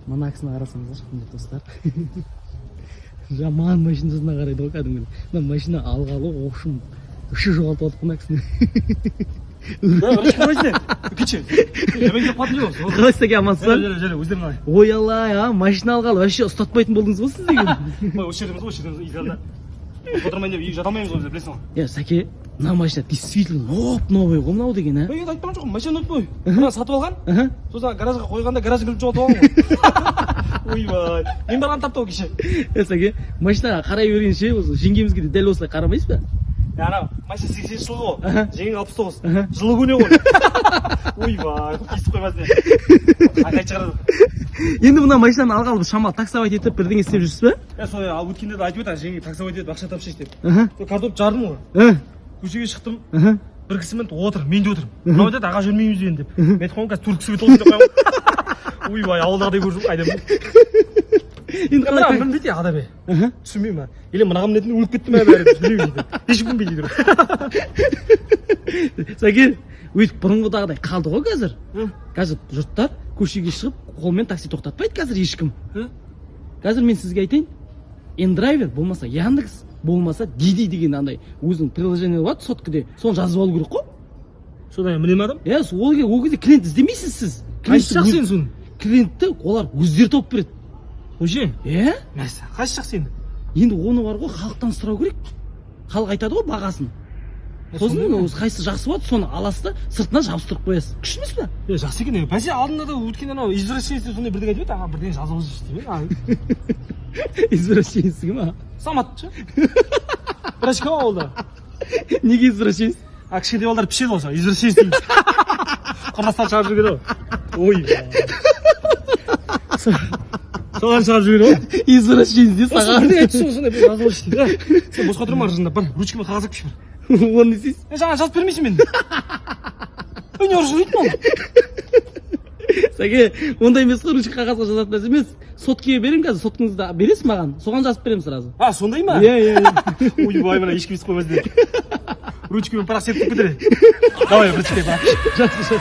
Мына кісіні қарасаңыздар, құрметті достар. Жаман машинасына қарайды ғой кәдімгі. Мына машина алғалы оқшым үші жоғалтып алдық мына кісіні. Кичи. Мен де патруль. Қалайсыз әке, амансыз ба? Жарай, өздерің қалай? Ой алла, машина алғалы вообще ұстатпайтын болдыңыз ғой сіз деген. Осы жердеміз изалда. Отырмайын деп жата алмаймыз ғой, білесің ғой. Сәке, мына машина действительно новый ғой мынау деген, а? Мен айтпаған жоқпын, машина новый. Мына сатып алған. Сосын гаражға қойғанда гаражын кілтін жоғалтып алған ғой. Ойбай. Мен барған тапты ғой кеше. Сәке, машинаға қарай бергенше, осы жеңгемізге де дәл осылай қарамайсыз ба? Ана, машина 80 жылғы ғой. Жеңің 69. Жылы көне ғой. Ойбай, кесіп қоймасын. Қайта шығарады. Енді мына машинаны алғалы шамалы таксовать етіп бірдеңе істеп жүрсіз ба? Сол ал өткенде де айтып еді, жеңге таксовать етіп ақша тапшы деп. Картоп жардым ғой. Көшеге шықтым. Бір кісімен отыр, мен де отырмын. Мынау деді, аға жүрмейміз енді деп. Мен айтып қоймын, қазір төрт кісіге толды деп қоямын. Ойбай, ауылдағыдай көріп қайдам. Енді қалай білмейді ада бе. Түсінбеймін ба? Или мынаған білетін өліп кетті ме бәрі білмеймін дейді. Ешкім білмейді. Сәке, өйтіп бұрынғыдағыдай қалды ғой қазір. Қазір жұрттар көшеге шығып қолмен такси тоқтатпайды қазір ешкім. Қазір мен сізге айтайын, N-Driver болмаса Яндекс, болмаса Диди деген андай өзінің приложение болады соткіде, соны жазып алу керек қой. Содан мінем адам? Ол кезде клиент іздемейсіз сіз. Қайсы жақсы сен соны? Клиентті олар өздері тауып береді. Өже? Мәсі. Қайсы жақсы енді? Енді оны бар ғой, халықтан сұрау керек. Халық айтады ғой бағасын. Сосын қайсы жақсы болады, соны аласыз да сыртынан жабыстырып қоясыз. Күшті емес па? Жақсы екен. Бәсе алдында да өткен анау извращенец сондай бірдеңе айтып еді, аға бірдеңе жазып алшы дейді. Извращенец кім? Самат ше. Брачка ауылда. Неге извращенец? Кішкентай балалар пішеді ғой, извращенец дейді. Құрдастан шығарып жүрген ғой. Ой. Соған шығарып жүрген ғой. Извращенец де саған. Бірдеңе айтшы сондай бір жазып алшы дейді. Сен босқа тұрма аржында бір ручкамен қағаз алып кеш бір. Оны не істейсіз? Жаңа жазып бермейсің мен. Не ұрып жүрмейді ме? Сәке, ондай емес қой, ручка қағазға жазатын нәрсе емес. Соткеге беремін қазір, соткаңызды бересіз маған, соған жазып беремін сразу. Сондай ма? Ойбай, мына ешкім естіп қоймасын деп. Ручкамен бірақ сетіп кетеді. Давай, бір чекай. Жақсы.